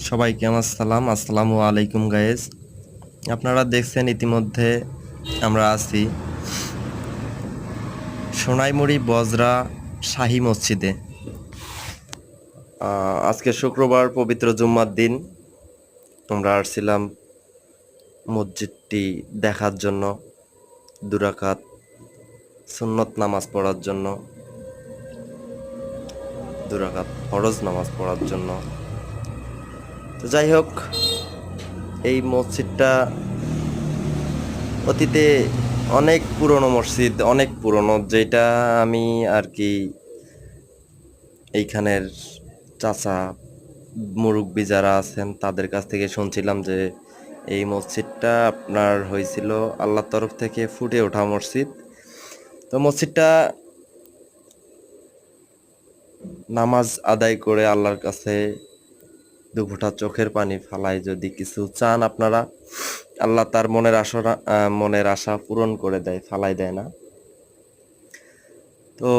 সবাইকে আমার সালাম, আসসালামু আলাইকুম গাইজ। আপনারা দেখছেন ইতিমধ্যে আমরা আছি সোনাইমুড়ি বজরা শাহী মসজিদে। আজকে শুক্রবার, পবিত্র জুম্মার দিন। আমরা আসছিলাম মসজিদটি দেখার জন্য, দুরাকাত সুন্নত নামাজ পড়ার জন্য, দুরাকাত ফরজ নামাজ পড়ার জন্য। তো যাই হোক, এই মসজিদটা অতীতে অনেক পুরনো মসজিদ, অনেক পুরনো, যেটা আমি আর কি এইখানের চাচা মুরব্বি যারা আছেন তাদের কাছ থেকে শুনছিলাম যে এই মসজিদটা আপনার হয়েছিল আল্লাহর তরফ থেকে ফুটে ওঠা মসজিদ। তো মসজিদটা নামাজ আদায় করে আল্লাহর কাছে দুফোঁটা চোখের পানি ফালায় যদি কিছু চান আপনারা, আল্লাহ তার মনের আশা পূরণ করে দেয়, ফালাই দেয় না। তো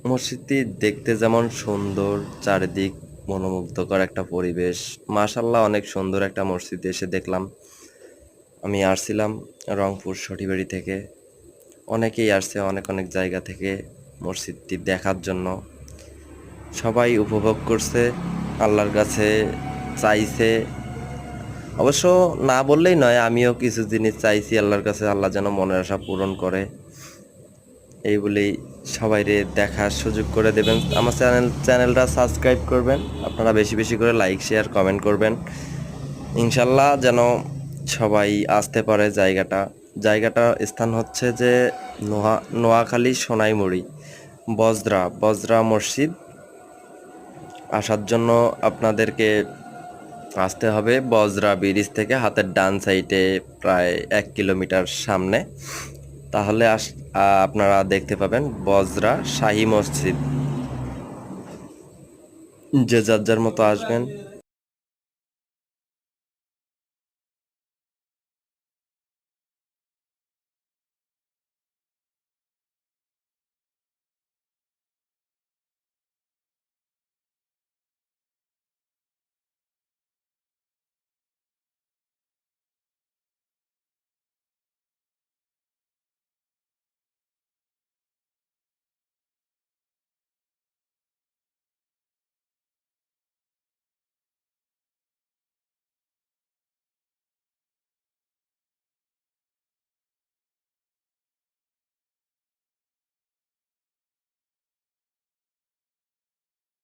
মসজিদটি দেখতে যেমন সুন্দর, চারিদিক মনোমুগ্ধকর একটা পরিবেশ, মাশাআল্লাহ অনেক সুন্দর একটা মসজিদে এসে দেখলাম। আমি আসছিলাম রংপুর সঠিবাড়ি থেকে, অনেকেই আসছে অনেক অনেক জায়গা থেকে মসজিদটি দেখার জন্য। সবাই উপভোগ করছে, আল্লাহর কাছে চাইছে। অবশ্য না বললেই নয়, আমিও কিছু জিনিস চাইছি আল্লাহর কাছে, আল্লাহ যেন মনের আশা পূরণ করে, এই বলেই সবাইরে দেখার সুযোগ করে দেবেন। আমার চ্যানেলটা সাবস্ক্রাইব করবেন আপনারা, বেশি বেশি করে লাইক শেয়ার কমেন্ট করবেন, ইনশাল্লাহ যেন সবাই আসতে পারে। জায়গাটার স্থান হচ্ছে যে নোয়াখালী সোনাইমুড়ি বজরা মসজিদ। আসার জন্য আপনাদেরকে আসতে হবে বজরা ব্রিজ থেকে হাতের ডান সাইডে প্রায় 1 কিলোমিটার সামনে। তাহলে আপনারা দেখতে পাবেন বজরা শাহী মসজিদ। যে যার যার মতো আসবেন,